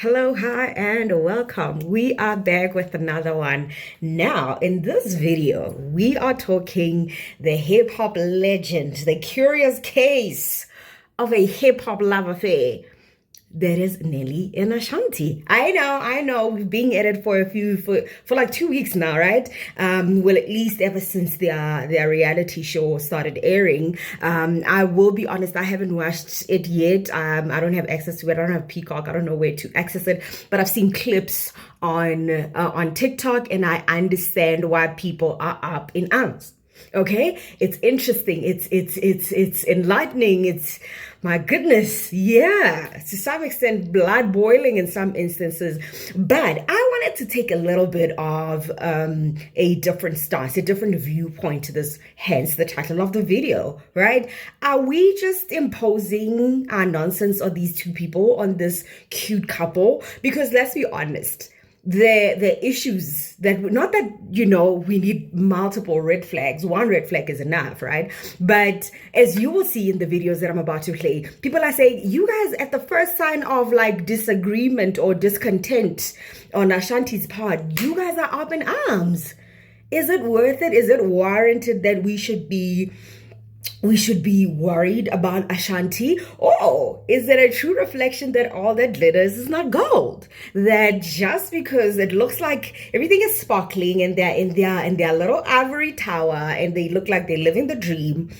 Hello, hi, and welcome. We are back with another one. Now, in this video, we are talking the hip hop legend, the curious case of a hip hop love affair. That is Nelly and Ashanti. I know. We've been at it for like 2 weeks now, right? Well, at least ever since their reality show started airing. I will be honest, I haven't watched it yet. I don't have access to it. I don't have Peacock. I don't know where to access it, but I've seen clips on TikTok, and I understand why people are up in arms. Okay, it's interesting. It's enlightening. It's, my goodness, yeah, to some extent blood boiling in some instances. But I wanted to take a little bit of a different stance, a different viewpoint to this, hence the title of the video, right? Are we just imposing our nonsense on these two people, on this cute couple? Because let's be honest, the issues that, not that, we need multiple red flags. One red flag is enough, right? But as you will see in the videos that I'm about to play, people are saying, you guys, at the first sign of like disagreement or discontent on Ashanti's part, you guys are up in arms. Is it worth it? Is it warranted that we should be worried about Ashanti? Or is it a true reflection that all that glitters is not gold? That just because it looks like everything is sparkling and they're in their little ivory tower and they look like they're living the dream,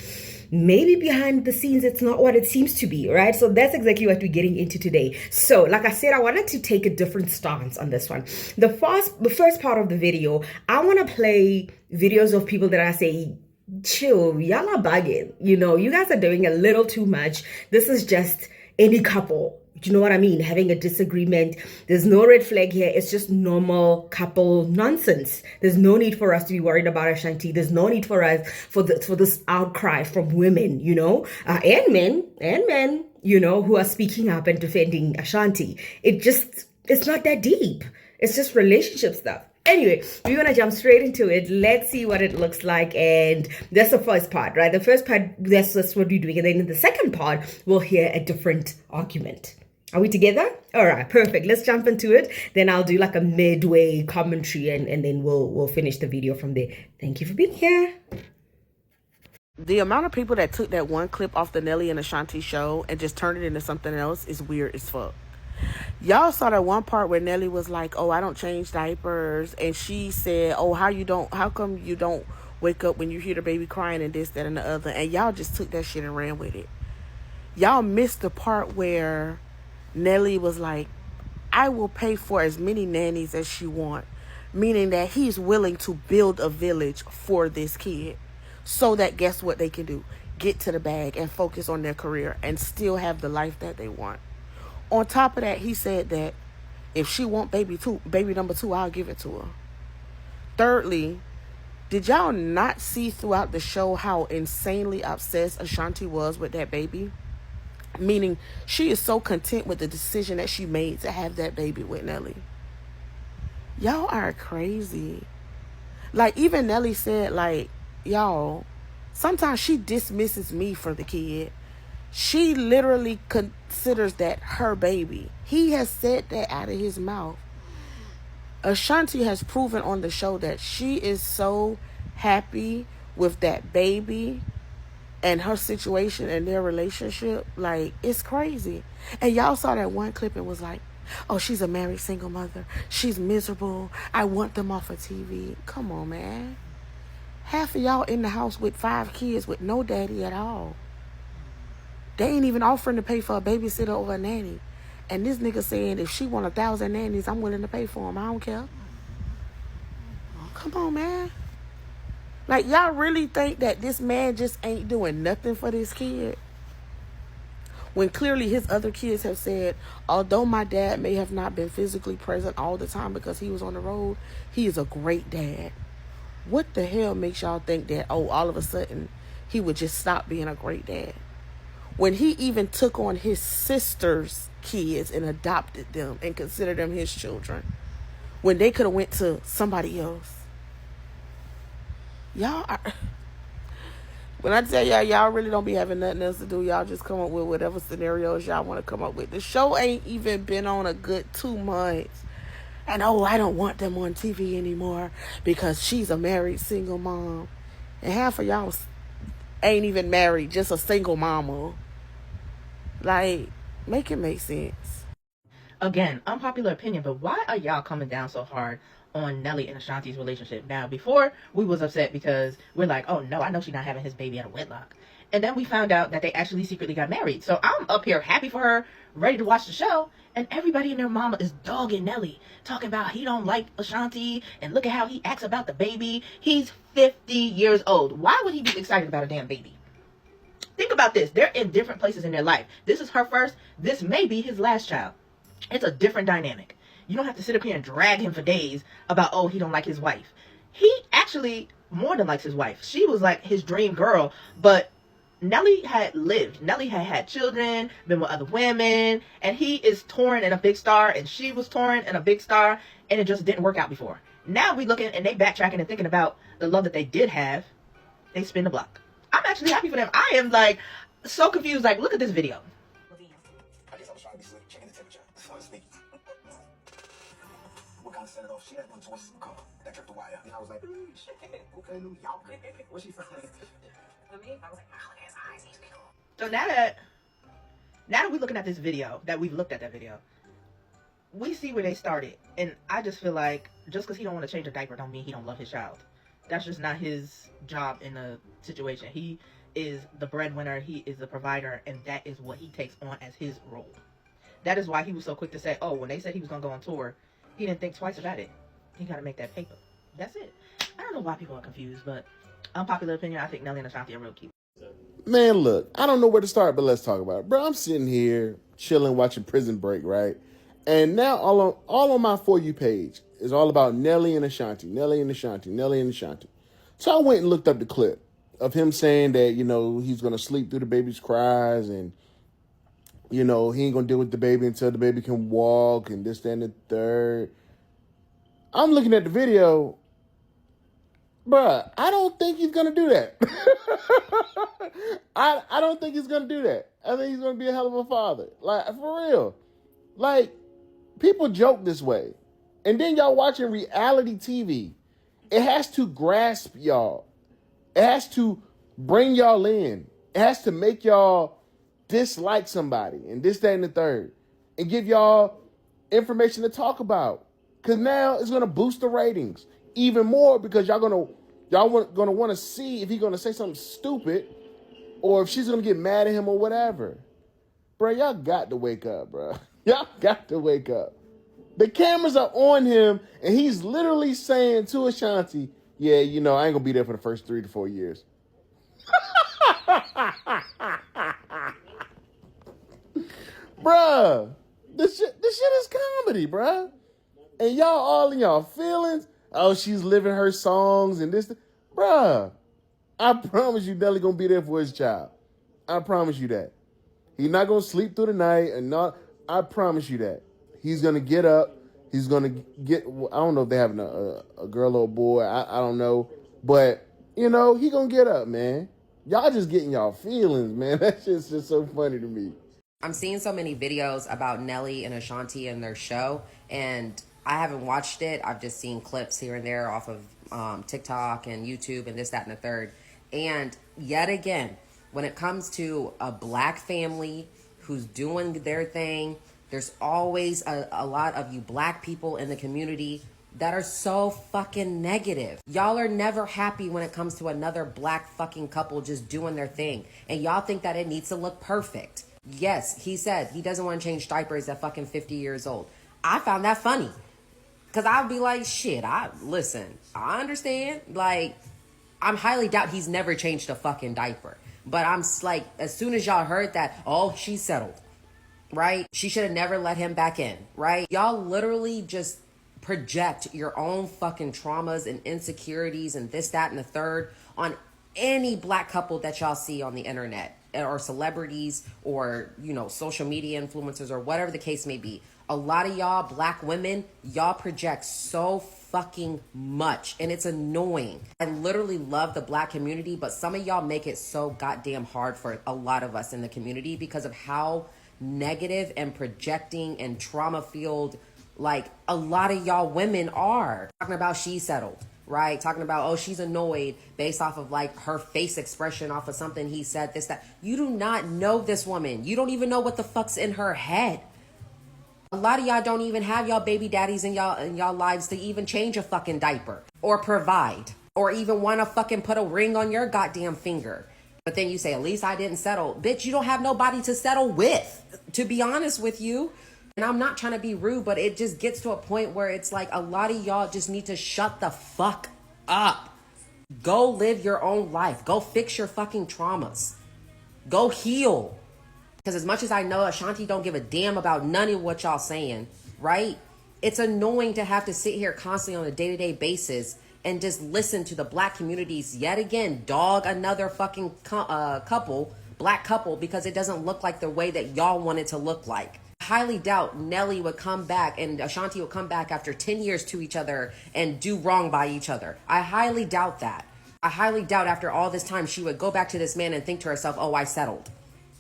maybe behind the scenes it's not what it seems to be, right? So that's exactly what we're getting into today. So like I said, I wanted to take a different stance on this one. The first part of the video, I want to play videos of people that I say, chill, y'all are bugging. You guys are doing a little too much. This is just any couple, you know what I mean, having a disagreement. There's no red flag here. It's just normal couple nonsense. There's no need for us to be worried about Ashanti. There's no need for us for this outcry from women, and men, who are speaking up and defending Ashanti. It's not that deep. It's just relationship stuff. Anyway, we're going to jump straight into it. Let's see what it looks like. And that's the first part, right? The first part, that's what we're doing. And then in the second part, we'll hear a different argument. Are we together? All right, perfect. Let's jump into it. Then I'll do like a midway commentary and then we'll finish the video from there. Thank you for being here. The amount of people that took that one clip off the Nelly and Ashanti show and just turned it into something else is weird as fuck. Y'all saw that one part where Nelly was like, oh, I don't change diapers. And she said, oh, how come you don't wake up when you hear the baby crying and this, that, and the other. And y'all just took that shit and ran with it. Y'all missed the part where Nelly was like, I will pay for as many nannies as she want. Meaning that he's willing to build a village for this kid. So that, guess what they can do? Get to the bag and focus on their career and still have the life that they want. On top of that, he said that if she want baby number two, I'll give it to her. Thirdly, did y'all not see throughout the show how insanely obsessed Ashanti was with that baby? Meaning, she is so content with the decision that she made to have that baby with Nelly. Y'all are crazy. Like, even Nelly said, like, y'all, sometimes she dismisses me for the kid. She literally considers that her baby. He has said that out of his mouth. Ashanti has proven on the show that she is so happy with that baby and her situation and their relationship. Like, it's crazy. And y'all saw that one clip and was like, oh, she's a married single mother. She's miserable. I want them off of TV. Come on, man. Half of y'all in the house with 5 kids with no daddy at all. They ain't even offering to pay for a babysitter or a nanny. And this nigga saying, if she want 1,000 nannies, I'm willing to pay for them. I don't care. Come on, man. Like, y'all really think that this man just ain't doing nothing for this kid? When clearly his other kids have said, although my dad may have not been physically present all the time because he was on the road, he is a great dad. What the hell makes y'all think that, oh, all of a sudden, he would just stop being a great dad? When he even took on his sister's kids and adopted them and considered them his children. When they could have went to somebody else. Y'all are... When I tell y'all really don't be having nothing else to do, y'all just come up with whatever scenarios y'all want to come up with. The show ain't even been on a good 2 months. And I don't want them on TV anymore because she's a married single mom. And half of y'all ain't even married, just a single mama. Like, make it make sense. Again, unpopular opinion, but why are y'all coming down so hard on Nelly and Ashanti's relationship? Now, before, we was upset because we're like, oh no, I know she's not having his baby out of wedlock. And then we found out that they actually secretly got married. So I'm up here happy for her, ready to watch the show, and everybody and their mama is dogging Nelly, talking about he don't like Ashanti, and look at how he acts about the baby. He's 50 years old. Why would he be excited about a damn baby? Think about this. They're in different places in their life. This is her first. This may be his last child. It's a different dynamic. You don't have to sit up here and drag him for days about, oh, he don't like his wife. He actually more than likes his wife. She was like his dream girl, but Nelly had lived. Nelly had had children, been with other women, and he is touring in a big star, and she was touring in a big star, and it just didn't work out before. Now we looking, and they backtracking and thinking about the love that they did have. They spin the block. I'm actually happy for them. I am like so confused. Like, look at this video. I guess I was trying to be slick, checking the temperature. So it's sneaky. What kind of set it off? She had one towards the car that tripped the wire. And I was like, shit. Okay, New York. What's she from? For me, I was like, oh, look at his eyes. He's cute. So now that we're looking at this video, that we've looked at that video, we see where they started. And I just feel like just because he don't want to change a diaper don't mean he don't love his child. That's just not his job in a situation. He is the breadwinner, he is the provider, and that is what he takes on as his role. That is why he was so quick to say, oh, when they said he was going to go on tour, he didn't think twice about it. He got to make that paper. That's it. I don't know why people are confused, but unpopular opinion, I think Nelly and Ashanti are real cute. Man, look, I don't know where to start, but let's talk about it. Bro, I'm sitting here chilling, watching Prison Break, right? And now all on my For You page is all about Nelly and Ashanti, Nelly and Ashanti, Nelly and Ashanti. So I went and looked up the clip of him saying that, you know, he's going to sleep through the baby's cries and, you know, he ain't going to deal with the baby until the baby can walk and this, that, and the third. I'm looking at the video. Bruh, I don't think he's going to do that. I don't think he's going to do that. I think he's going to be a hell of a father. Like, for real. Like, people joke this way. And then y'all watching reality TV. It has to grasp y'all. It has to bring y'all in. It has to make y'all dislike somebody and this, that, and the third. And give y'all information to talk about. Because now it's going to boost the ratings even more because y'all gonna want to see if he's going to say something stupid or if she's going to get mad at him or whatever. Bro, y'all got to wake up, bro. Y'all got to wake up. The cameras are on him, and he's literally saying to Ashanti, yeah, you know, I ain't going to be there for the first 3 to 4 years. Bruh, this shit is comedy, bruh. And y'all all in y'all feelings. Oh, she's living her songs and this. Bruh, I promise you Nelly going to be there for his child. I promise you that. He's not going to sleep through the night and not. I promise you that. He's going to get up. He's going to get, I don't know if they're having a girl or a boy. I don't know. But, you know, he going to get up, man. Y'all just getting y'all feelings, man. That shit's just so funny to me. I'm seeing so many videos about Nelly and Ashanti and their show, and I haven't watched it. I've just seen clips here and there off of TikTok and YouTube and this, that, and the third. And yet again, when it comes to a black family who's doing their thing, there's always a lot of you black people in the community that are so fucking negative. Y'all are never happy when it comes to another black fucking couple just doing their thing. And y'all think that it needs to look perfect. Yes, he said he doesn't want to change diapers at fucking 50 years old. I found that funny. Because I'd be like, shit, I understand. Like, I'm highly doubt he's never changed a fucking diaper. But I'm like, as soon as y'all heard that, oh, she's settled. Right? She should have never let him back in. Right? Y'all literally just project your own fucking traumas and insecurities and this, that, and the third on any black couple that y'all see on the internet or celebrities or, you know, social media influencers or whatever the case may be. A lot of y'all black women, y'all project so fucking much, and it's annoying. I literally love the black community, but some of y'all make it so goddamn hard for a lot of us in the community because of how negative and projecting and trauma filled like a lot of y'all women are. Talking about she settled, right? Talking about, oh, she's annoyed based off of like her face expression off of something he said, this, that. You do not know this woman. You don't even know what the fuck's in her head. A lot of y'all don't even have y'all baby daddies in y'all lives to even change a fucking diaper or provide or even want to fucking put a ring on your goddamn finger. But then you say, at least I didn't settle. Bitch, you don't have nobody to settle with, to be honest with you. And I'm not trying to be rude, but it just gets to a point where it's like a lot of y'all just need to shut the fuck up. Go live your own life. Go fix your fucking traumas. Go heal. Because as much as I know Ashanti don't give a damn about none of what y'all saying, right? It's annoying to have to sit here constantly on a day-to-day basis and just listen to the black communities yet again dog another fucking black couple, because it doesn't look like the way that y'all want it to look like. I highly doubt Nelly would come back and Ashanti would come back after 10 years to each other and do wrong by each other. I highly doubt that. I highly doubt after all this time she would go back to this man and think to herself, oh, I settled.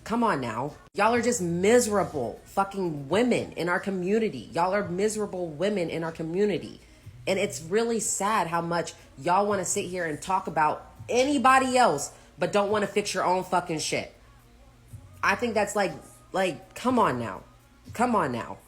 Come on now. Y'all are just miserable fucking women in our community. Y'all are miserable women in our community. And it's really sad how much y'all want to sit here and talk about anybody else, but don't want to fix your own fucking shit. I think that's like, come on now. Come on now.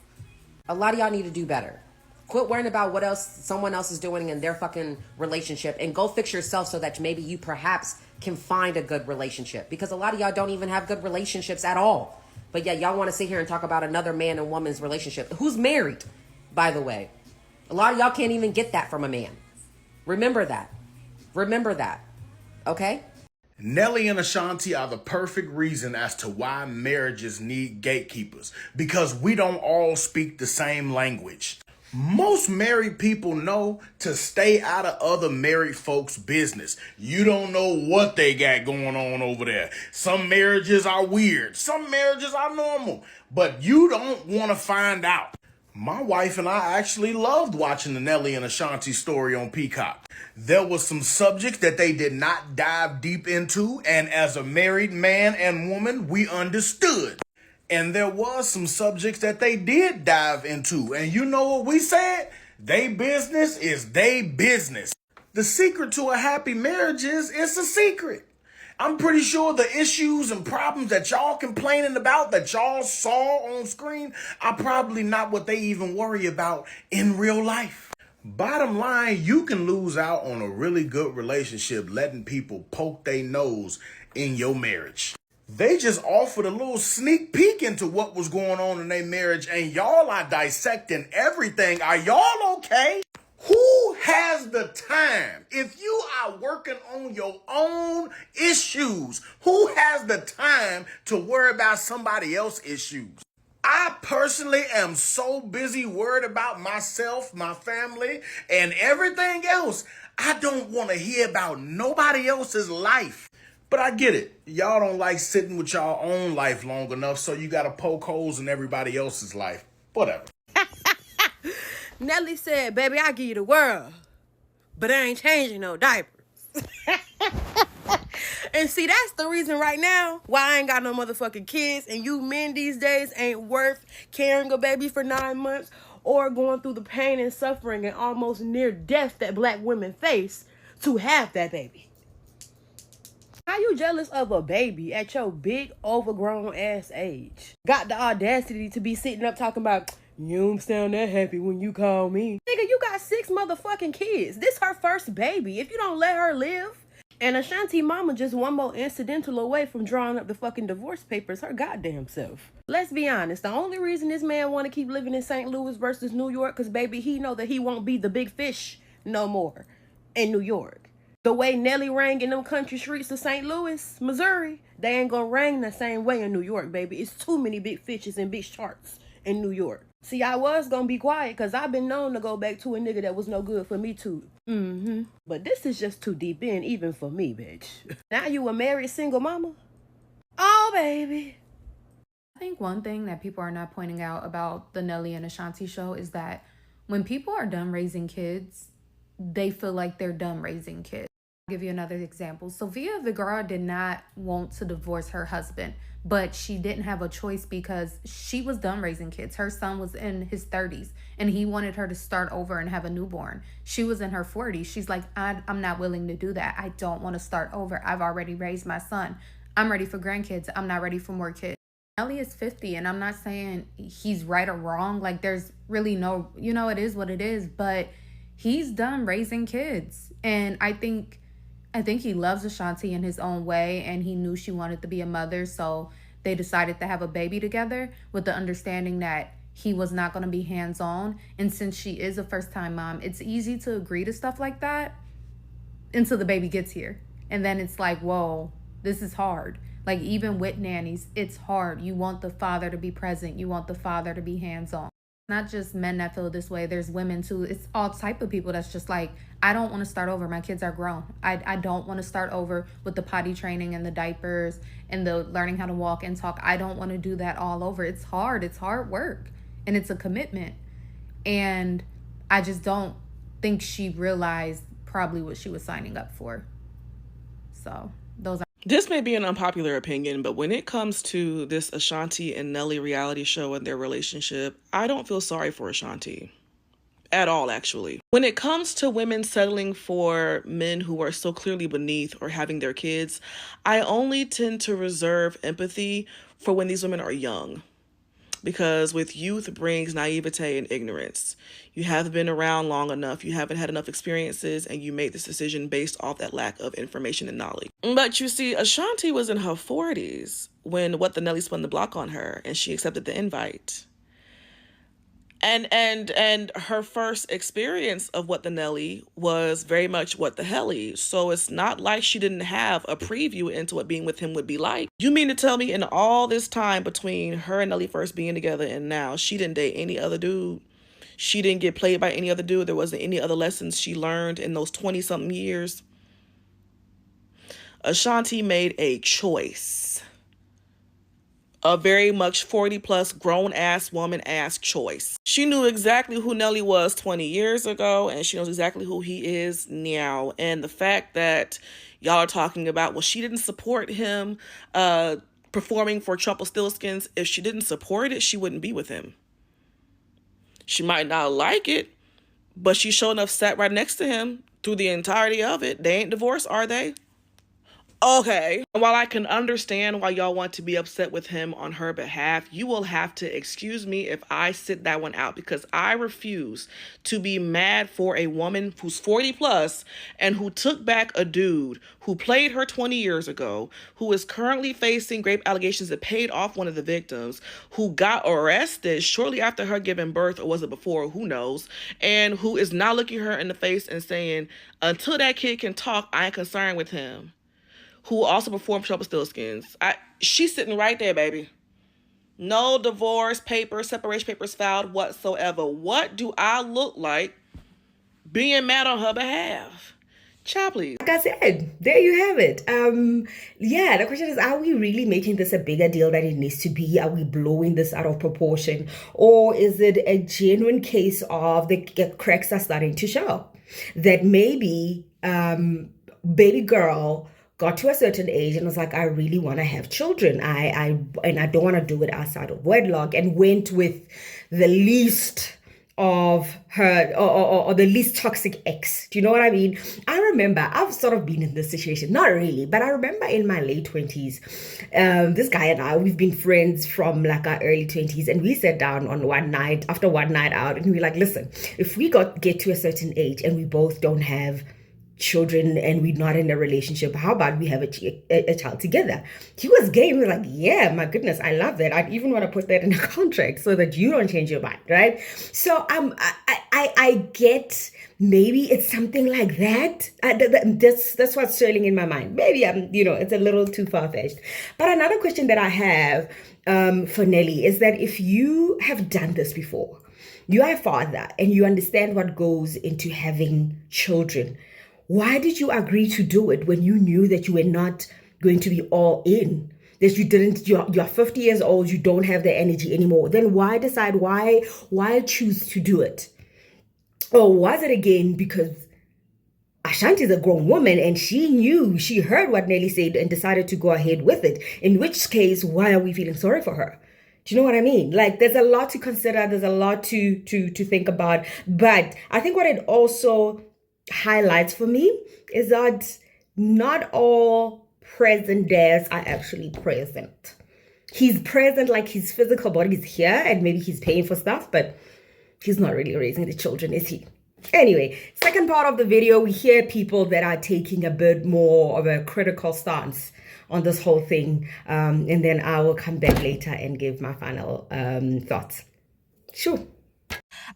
A lot of y'all need to do better. Quit worrying about what else someone else is doing in their fucking relationship and go fix yourself so that maybe you perhaps can find a good relationship. Because a lot of y'all don't even have good relationships at all. But yeah, y'all want to sit here and talk about another man and woman's relationship. Who's married, by the way? A lot of y'all can't even get that from a man. Remember that. Remember that. Okay? Nelly and Ashanti are the perfect reason as to why marriages need gatekeepers, because we don't all speak the same language. Most married people know to stay out of other married folks' business. You don't know what they got going on over there. Some marriages are weird. Some marriages are normal. But you don't want to find out. My wife and I actually loved watching the Nelly and Ashanti story on Peacock. There was some subjects that they did not dive deep into, and as a married man and woman, we understood. And there was some subjects that they did dive into, and you know what we said? They business is they business. The secret to a happy marriage is it's a secret. I'm pretty sure the issues and problems that y'all complaining about, that y'all saw on screen, are probably not what they even worry about in real life. Bottom line, you can lose out on a really good relationship letting people poke their nose in your marriage. They just offered a little sneak peek into what was going on in their marriage, and y'all are dissecting everything. Are y'all okay? Who has the time? If you are working on your own issues, who has the time to worry about somebody else's issues? I personally am so busy worried about myself, my family, and everything else. I don't want to hear about nobody else's life. But I get it. Y'all don't like sitting with y'all own life long enough, so you got to poke holes in everybody else's life. Whatever. Nelly said, baby, I'll give you the world, but I ain't changing no diapers. And see, that's the reason right now why I ain't got no motherfucking kids, and you men these days ain't worth carrying a baby for 9 months or going through the pain and suffering and almost near death that black women face to have that baby. How you jealous of a baby at your big overgrown ass age? Got the audacity to be sitting up talking about, you don't sound that happy when you call me. Nigga, you got 6 motherfucking kids. This her first baby. If you don't let her live. And Ashanti mama just one more incidental away from drawing up the fucking divorce papers her goddamn self. Let's be honest. The only reason this man want to keep living in St. Louis versus New York, because baby, he know that he won't be the big fish no more in New York. The way Nelly rang in them country streets of St. Louis, Missouri, they ain't gonna rang the same way in New York, baby. It's too many big fishes and big sharks in New York. See, I was gonna be quiet because I've been known to go back to a nigga that was no good for me too. But this is just too deep in, even for me, bitch. Now you a married single mama? Oh, baby. I think one thing that people are not pointing out about the Nelly and Ashanti show is that when people are done raising kids, they feel like they're done raising kids. I'll give you another example. Sofia Vergara did not want to divorce her husband, but she didn't have a choice because she was done raising kids. Her son was in his 30s and he wanted her to start over and have a newborn. She was in her 40s. She's like, I'm not willing to do that. I don't want to start over. I've already raised my son. I'm ready for grandkids. I'm not ready for more kids. Nelly is 50, and I'm not saying he's right or wrong. Like, there's really no, it is what it is, but he's done raising kids. And I think he loves Ashanti in his own way, and he knew she wanted to be a mother, so they decided to have a baby together with the understanding that he was not going to be hands-on. And since she is a first-time mom, it's easy to agree to stuff like that until the baby gets here. And then it's like, whoa, this is hard. Like, even with nannies, it's hard. You want the father to be present. You want the father to be hands-on. Not just men that feel this way. There's women too. It's all type of people that's just like, I don't want to start over. My kids are grown. I don't want to start over with the potty training and the diapers and the learning how to walk and talk. I don't want to do that all over. It's hard. It's hard work. And it's a commitment. And I just don't think she realized probably what she was signing up for. So those are. This may be an unpopular opinion, but when it comes to this Ashanti and Nelly reality show and their relationship, I don't feel sorry for Ashanti. At all, actually. When it comes to women settling for men who are so clearly beneath or having their kids, I only tend to reserve empathy for when these women are young. Because with youth brings naivete and ignorance. You haven't been around long enough, you haven't had enough experiences, and you made this decision based off that lack of information and knowledge. But you see, Ashanti was in her 40s when What the Nelly spun the block on her, and she accepted the invite. And her first experience of What the Nelly was very much What the Helly. So it's not like she didn't have a preview into what being with him would be like. You mean to tell me in all this time between her and Nelly first being together and now, she didn't date any other dude? She didn't get played by any other dude? There wasn't any other lessons she learned in those 20-something years? Ashanti made a choice. A very much 40-plus grown-ass woman-ass choice. She knew exactly who Nelly was 20 years ago, and she knows exactly who he is now. And the fact that y'all are talking about, well, she didn't support him performing for Stillskins. If she didn't support it, she wouldn't be with him. She might not like it, but she sure enough sat right next to him through the entirety of it. They ain't divorced, are they? Okay. While I can understand why y'all want to be upset with him on her behalf, you will have to excuse me if I sit that one out, because I refuse to be mad for a woman who's 40 plus and who took back a dude who played her 20 years ago, who is currently facing rape allegations that paid off one of the victims, who got arrested shortly after her giving birth, or was it before, who knows, and who is now looking her in the face and saying, until that kid can talk, I ain't concerned with him. Who also performed Stillskins. She's sitting right there, baby. No divorce papers, separation papers filed whatsoever. What do I look like being mad on her behalf? Child, please. Like I said, there you have it. The question is, are we really making this a bigger deal than it needs to be? Are we blowing this out of proportion? Or is it a genuine case of the cracks are starting to show? That maybe baby girl got to a certain age and was like, I really want to have children. I don't want to do it outside of wedlock, and went with the least of her or the least toxic ex. Do you know what I mean? I remember, I've sort of been in this situation, not really, but I remember in my late 20s, this guy and I, we've been friends from like our early 20s, and we sat down on one night out, and we were like, listen, if we get to a certain age and we both don't have children and we're not in a relationship, how about we have a child together? He was game. He was like, yeah, my goodness, I love that. I'd even want to put that in a contract so that you don't change your mind, right? So I get, maybe it's something like that. That's what's swirling in my mind. Maybe it's a little too far-fetched. But another question that I have for Nelly is that if you have done this before, you are a father and you understand what goes into having children, why did you agree to do it when you knew that you were not going to be all in? That you didn't, you're 50 years old, you don't have the energy anymore. Then why decide, why choose to do it? Or was it again because Ashanti's a grown woman and she heard what Nelly said and decided to go ahead with it. In which case, why are we feeling sorry for her? Do you know what I mean? Like, there's a lot to consider. There's a lot to think about. But I think what it also highlights for me is that not all present dads are actually present. He's present, like his physical body is here and maybe he's paying for stuff, but he's not really raising the children, is he? Anyway, second part of the video, we hear people that are taking a bit more of a critical stance on this whole thing. And then I will come back later and give my final thoughts. Sure.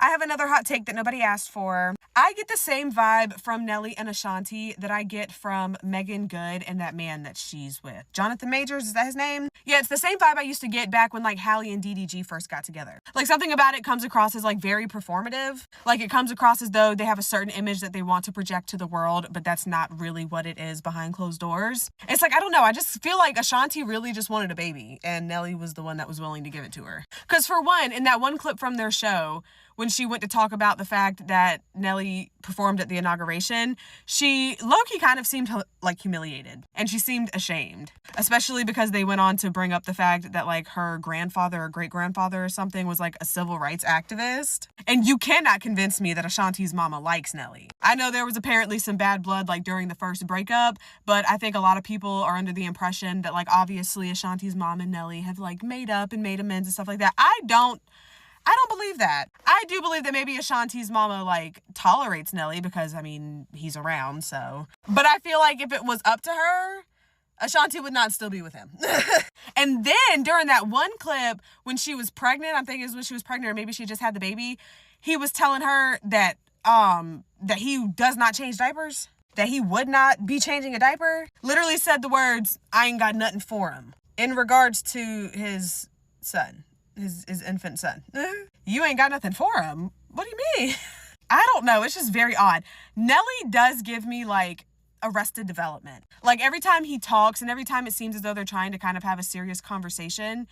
I have another hot take that nobody asked for. I get the same vibe from Nelly and Ashanti that I get from Megan Good and that man that she's with. Jonathan Majors, is that his name? Yeah, it's the same vibe I used to get back when like Hallie and DDG first got together. Like something about it comes across as like very performative. Like it comes across as though they have a certain image that they want to project to the world, but that's not really what it is behind closed doors. It's like, I don't know, I just feel like Ashanti really just wanted a baby and Nelly was the one that was willing to give it to her. Because for one, in that one clip from their show, when she went to talk about the fact that Nelly performed at the inauguration, she low-key kind of seemed like humiliated and she seemed ashamed, especially because they went on to bring up the fact that like her grandfather or great-grandfather or something was like a civil rights activist. And you cannot convince me that Ashanti's mama likes Nelly. I know there was apparently some bad blood like during the first breakup, but I think a lot of people are under the impression that like obviously Ashanti's mom and Nelly have like made up and made amends and stuff like that. I don't believe that. I do believe that maybe Ashanti's mama, like, tolerates Nelly because, I mean, he's around, so. But I feel like if it was up to her, Ashanti would not still be with him. And then, during that one clip, when she was pregnant, I'm thinking it was when she was pregnant, or maybe she just had the baby, he was telling her that he does not change diapers, that he would not be changing a diaper. Literally said the words, "I ain't got nothing for him," in regards to his son. His infant son. You ain't got nothing for him? What do you mean? I don't know. It's just very odd. Nelly does give me like Arrested Development. Like every time he talks and every time it seems as though they're trying to kind of have a serious conversation,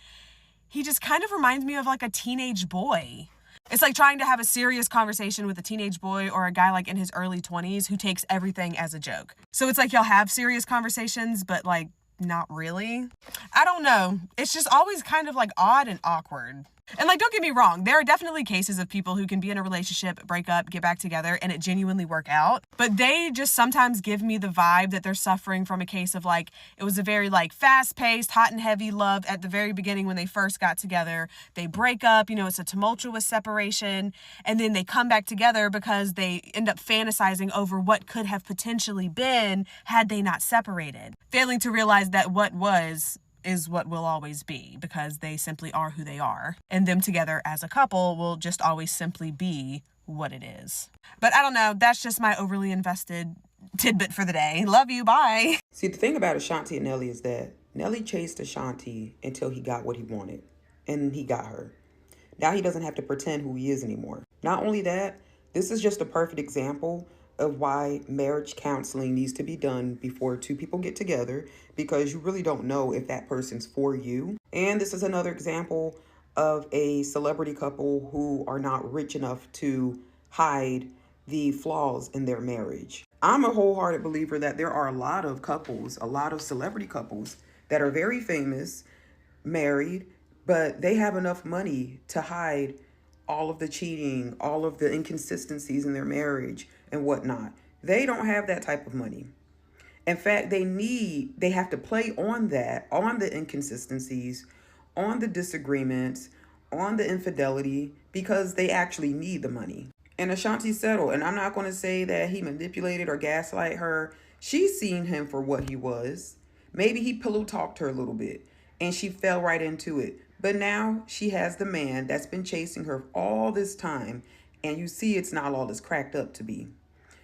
he just kind of reminds me of like a teenage boy. It's like trying to have a serious conversation with a teenage boy or a guy like in his early 20s who takes everything as a joke. So it's like y'all have serious conversations, but like not really. I don't know. It's just always kind of like odd and awkward. And like, don't get me wrong, there are definitely cases of people who can be in a relationship, break up, get back together, and it genuinely work out. But they just sometimes give me the vibe that they're suffering from a case of like, it was a very like fast-paced, hot and heavy love at the very beginning when they first got together. They break up, you know, it's a tumultuous separation, and then they come back together because they end up fantasizing over what could have potentially been had they not separated, failing to realize that what was is what will always be because they simply are who they are. And them together as a couple will just always simply be what it is. But I don't know. That's just my overly invested tidbit for the day. Love you. Bye. See, the thing about Ashanti and Nelly is that Nelly chased Ashanti until he got what he wanted. And he got her. Now he doesn't have to pretend who he is anymore. Not only that, this is just a perfect example of why marriage counseling needs to be done before two people get together, because you really don't know if that person's for you. And this is another example of a celebrity couple who are not rich enough to hide the flaws in their marriage. I'm a wholehearted believer that there are a lot of couples, a lot of celebrity couples that are very famous, married, but they have enough money to hide all of the cheating, all of the inconsistencies in their marriage and whatnot. They don't have that type of money. In fact, they have to play on that, on the inconsistencies, on the disagreements, on the infidelity, because they actually need the money. And Ashanti settled, and I'm not going to say that he manipulated or gaslight her. She's seen him for what he was. Maybe he pillow talked her a little bit, and she fell right into it. But now she has the man that's been chasing her all this time, and you see it's not all it's cracked up to be.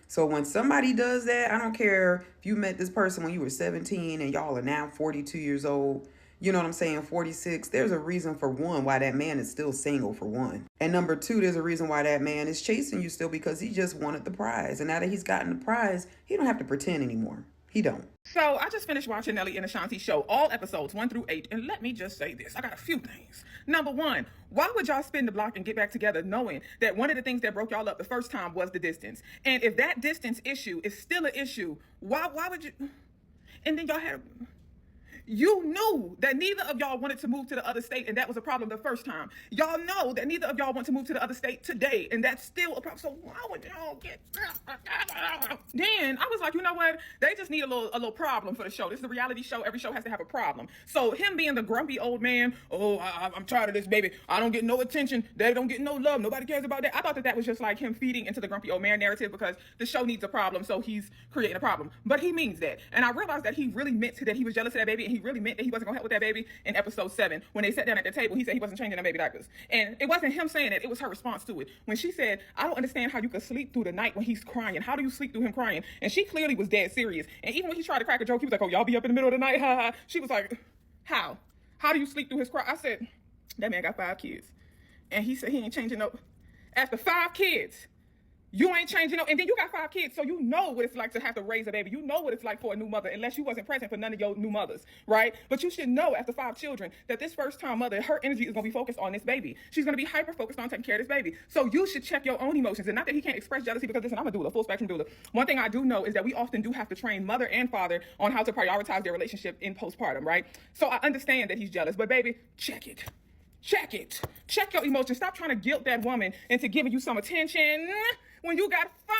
So when somebody does that, I don't care if you met this person when you were 17 and y'all are now 42 years old, you know what I'm saying, 46, there's a reason for one why that man is still single, for one. And number two, there's a reason why that man is chasing you still, because he just wanted the prize. And now that he's gotten the prize, he don't have to pretend anymore. He don't. So I just finished watching Nelly and Ashanti show, all episodes 1 through 8, and let me just say this. I got a few things. Number one, why would y'all spin the block and get back together knowing that one of the things that broke y'all up the first time was the distance? And if that distance issue is still an issue, why would you? And then y'all had... You knew that neither of y'all wanted to move to the other state, and that was a problem the first time. Y'all know that neither of y'all want to move to the other state today, and that's still a problem. So why would y'all get... Then I was like, you know what? They just need a little problem for the show. This is a reality show. Every show has to have a problem. So him being the grumpy old man, oh, I'm tired of this, baby. I don't get no attention. They don't get no love. Nobody cares about that. I thought that was just like him feeding into the grumpy old man narrative because the show needs a problem, so he's creating a problem. But he means that. And I realized that he really meant that he was jealous of that baby, and he really meant that he wasn't gonna help with that baby in episode 7 when they sat down at the table. He said he wasn't changing the baby diapers, and it wasn't him saying it was her response to it when she said, I don't understand how you could sleep through the night when he's crying. How do you sleep through him crying? And she clearly was dead serious. And even when he tried to crack a joke, he was like, oh, y'all be up in the middle of the night, ha ha. She was like, how do you sleep through his cry? I said, that man got 5 kids, and he said he ain't changing up after 5 kids. You ain't changing up, and then you got 5 kids, so you know what it's like to have to raise a baby. You know what it's like for a new mother, unless you wasn't present for none of your new mothers, right? But you should know after 5 children that this first-time mother, her energy is going to be focused on this baby. She's going to be hyper-focused on taking care of this baby. So you should check your own emotions, and not that he can't express jealousy, because listen, I'm a doula, full-spectrum doula. One thing I do know is that we often do have to train mother and father on how to prioritize their relationship in postpartum, right? So I understand that he's jealous, but baby, check it. Check it. Check your emotions. Stop trying to guilt that woman into giving you some attention when you got 5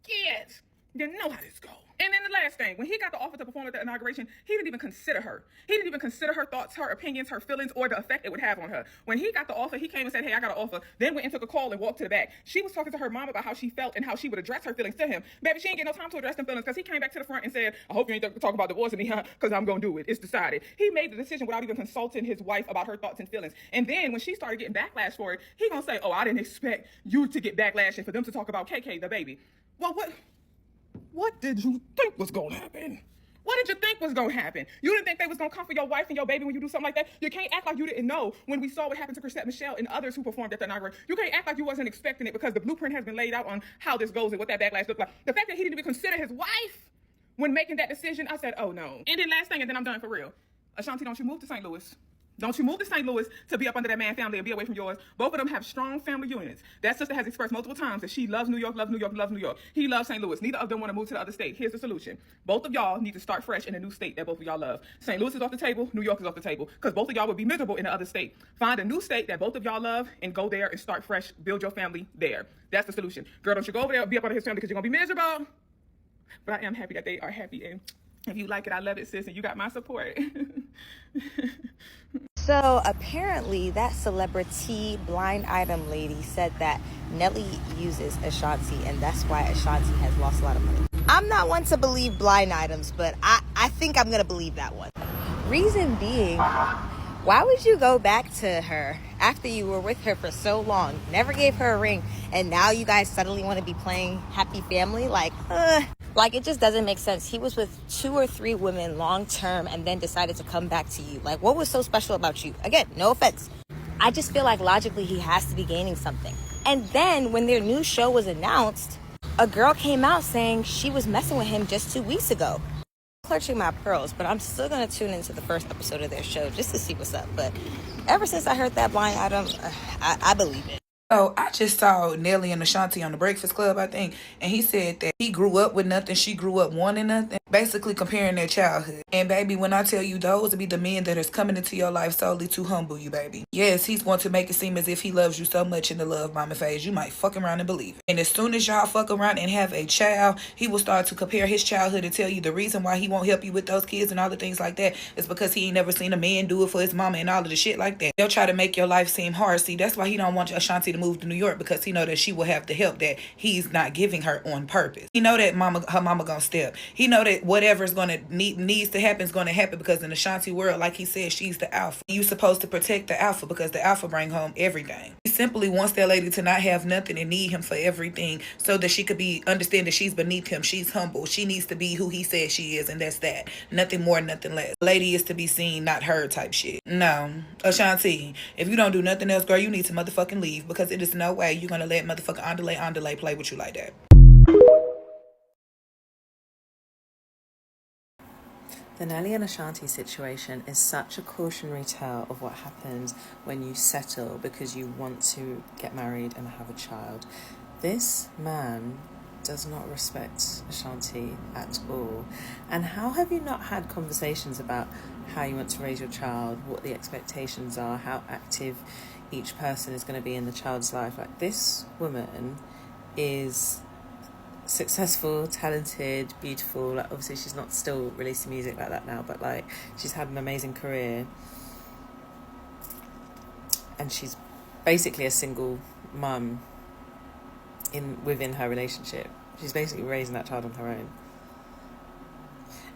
kids. You know how this goes. And then the last thing, when he got the offer to perform at the inauguration, he didn't even consider her. He didn't even consider her thoughts, her opinions, her feelings, or the effect it would have on her. When he got the offer, he came and said, hey, I got an offer. Then went and took a call and walked to the back. She was talking to her mom about how she felt and how she would address her feelings to him. Baby, she ain't get no time to address them feelings because he came back to the front and said, I hope you ain't talking about divorcing me, huh? Because I'm going to do it. It's decided. He made the decision without even consulting his wife about her thoughts and feelings. And then when she started getting backlash for it, he going to say, oh, I didn't expect you to get backlash and for them to talk about KK, the baby. Well, what did you think was going to happen? What did you think was going to happen? You didn't think they was going to come for your wife and your baby when you do something like that? You can't act like you didn't know when we saw what happened to Chrisette Michelle and others who performed at the inauguration. You can't act like you wasn't expecting it because the blueprint has been laid out on how this goes and what that backlash looks like. The fact that he didn't even consider his wife when making that decision, I said, oh no. And then last thing, and then I'm done for real. Ashanti, don't you move to St. Louis. Don't you move to St. Louis to be up under that man family and be away from yours. Both of them have strong family units. That sister has expressed multiple times that she loves New York, loves New York, loves New York. He loves St. Louis. Neither of them want to move to the other state. Here's the solution. Both of y'all need to start fresh in a new state that both of y'all love. St. Louis is off the table. New York is off the table. Because both of y'all would be miserable in the other state. Find a new state that both of y'all love and go there and start fresh. Build your family there. That's the solution. Girl, don't you go over there and be up under his family because you're going to be miserable. But I am happy that they are happy. And if you like it, I love it, sis. And you got my support. So apparently that celebrity blind item lady said that Nelly uses Ashanti and that's why Ashanti has lost a lot of money. I'm not one to believe blind items, but I think I'm going to believe that one. Reason being, why would you go back to her after you were with her for so long, never gave her a ring, and now you guys suddenly want to be playing happy family? Like, it just doesn't make sense. He was with 2 or 3 women long term and then decided to come back to you. Like, what was so special about you? Again, no offense. I just feel like logically he has to be gaining something. And then when their new show was announced, a girl came out saying she was messing with him just 2 weeks ago. Clutching my pearls, but I'm still going to tune into the first episode of their show just to see what's up. But ever since I heard that blind item, I believe it. So I just saw Nelly and Ashanti on the Breakfast Club, I think, and he said that he grew up with nothing, she grew up wanting nothing, basically comparing their childhood. And baby, when I tell you those will be the men that is coming into your life solely to humble you, baby. Yes, he's going to make it seem as if he loves you so much in the love bombing phase, you might fuck around and believe it. And as soon as y'all fuck around and have a child, he will start to compare his childhood and tell you the reason why he won't help you with those kids and all the things like that is because he ain't never seen a man do it for his mama and all of the shit like that. They'll try to make your life seem hard. See, that's why he don't want Ashanti to move to New York, because he know that she will have the help that he's not giving her on purpose. He know that her mama gonna step. He know that whatever's gonna needs to happen is gonna happen, because in Ashanti world, like he said, she's the alpha. You supposed to protect the alpha because the alpha bring home everything. He simply wants that lady to not have nothing and need him for everything, so that she could understand that she's beneath him. She's humble. She needs to be who he says she is, and that's that. Nothing more, nothing less. Lady is to be seen, not heard type shit. No, Ashanti, if you don't do nothing else, girl, you need to motherfucking leave, because it is no way you're gonna let motherfucking Andale play with you like that. The Nelly and Ashanti situation is such a cautionary tale of what happens when you settle because you want to get married and have a child. This man does not respect Ashanti at all. And how have you not had conversations about how you want to raise your child, what the expectations are, how active each person is going to be in the child's life? Like, this woman is successful, talented, beautiful. Like, obviously she's not still releasing music like that now, but like, she's had an amazing career, and she's basically a single mum within her relationship. She's basically raising that child on her own.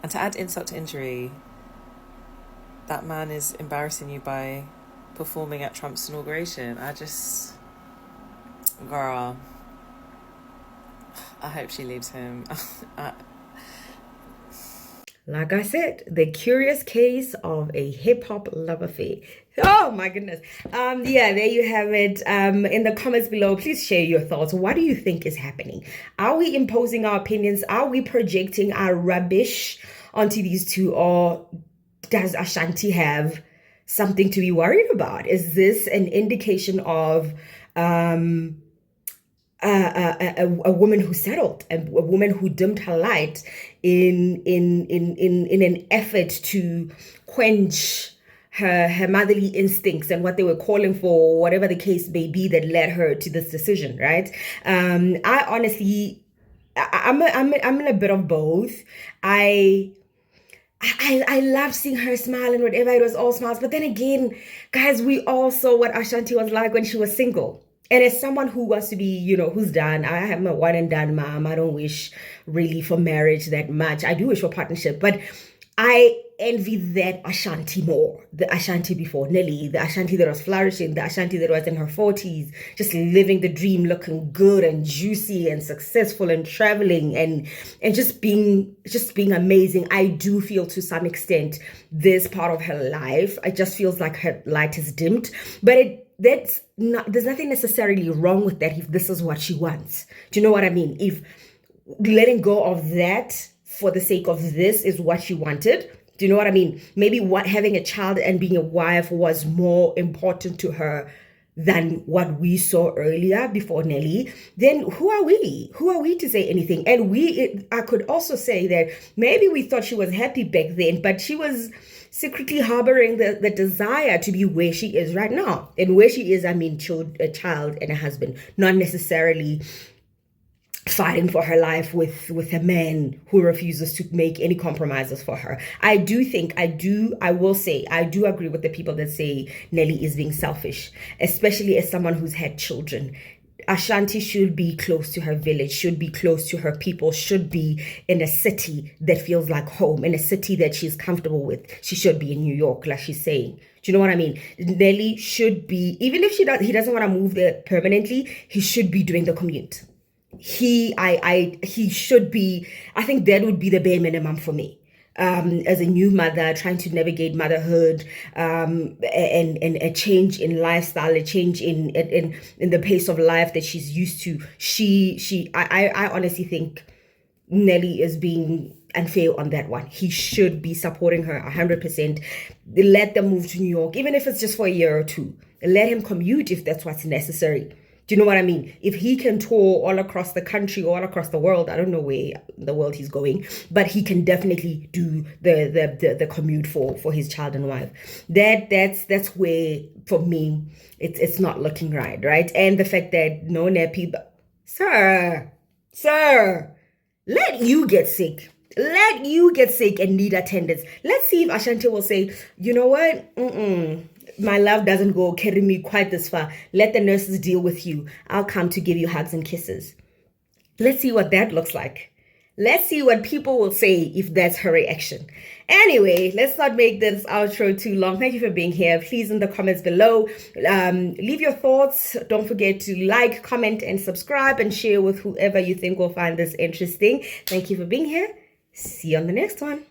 And to add insult to injury, that man is embarrassing you by performing at Trump's inauguration. Girl, I hope she leaves him. Like I said, the curious case of a hip-hop love affair. Oh my goodness. Yeah, there you have it. In the comments below, please share your thoughts. What do you think is happening? Are we imposing our opinions? Are we projecting our rubbish onto these two? Or does Ashanti have something to be worried about? Is this an indication of a woman who settled, a woman who dimmed her light in an effort to quench her motherly instincts and what they were calling for, whatever the case may be that led her to this decision, right? I honestly, I'm in a bit of both. I love seeing her smile and whatever, it was all smiles. But then again, guys, we all saw what Ashanti was like when she was single. And as someone who wants to be, who's done, I am a one and done mom. I don't wish really for marriage that much. I do wish for partnership, but I envy that Ashanti more. The Ashanti before Nelly, the Ashanti that was flourishing, the Ashanti that was in her 40s, just living the dream, looking good and juicy and successful and traveling and just being amazing. I do feel to some extent this part of her life, it just feels like her light is dimmed, but there's nothing necessarily wrong with that if this is what she wants. Do you know what I mean? If letting go of that for the sake of this is what she wanted, do you know what I mean? Maybe having a child and being a wife was more important to her than what we saw earlier before Nelly, then who are we? Who are we to say anything? And I could also say that maybe we thought she was happy back then, but she was secretly harboring the desire to be where she is right now. And where she is, I mean, a child and a husband, not necessarily fighting for her life with a man who refuses to make any compromises for her. I will say, I do agree with the people that say Nelly is being selfish, especially as someone who's had children. Ashanti should be close to her village, should be close to her people, should be in a city that feels like home, in a city that she's comfortable with. She should be in New York, like she's saying. Do you know what I mean? Nelly should be, even if he doesn't want to move there permanently, he should be doing the commute. He should be, I think that would be the bare minimum for me. As a new mother trying to navigate motherhood, and a change in lifestyle, a change in the pace of life that she's used to. I honestly think Nelly is being unfair on that one. He should be supporting her 100%. Let them move to New York, even if it's just for a year or two. Let him commute if that's what's necessary. Do you know what I mean? If he can tour all across the country, all across the world, I don't know where in the world he's going, but he can definitely do the commute for his child and wife. That's where, for me, it's not looking right? And the fact that no nappy, sir, let you get sick. Let you get sick and need attendance. Let's see if Ashanti will say, you know what? My love doesn't go carry me quite this far. Let the nurses deal with you. I'll come to give you hugs and kisses. Let's see what that looks like. Let's see what people will say if that's her reaction. Anyway, let's not make this outro too long. Thank you for being here. Please, in the comments below, leave your thoughts. Don't forget to like, comment, and subscribe, and share with whoever you think will find this interesting. Thank you for being here. See you on the next one.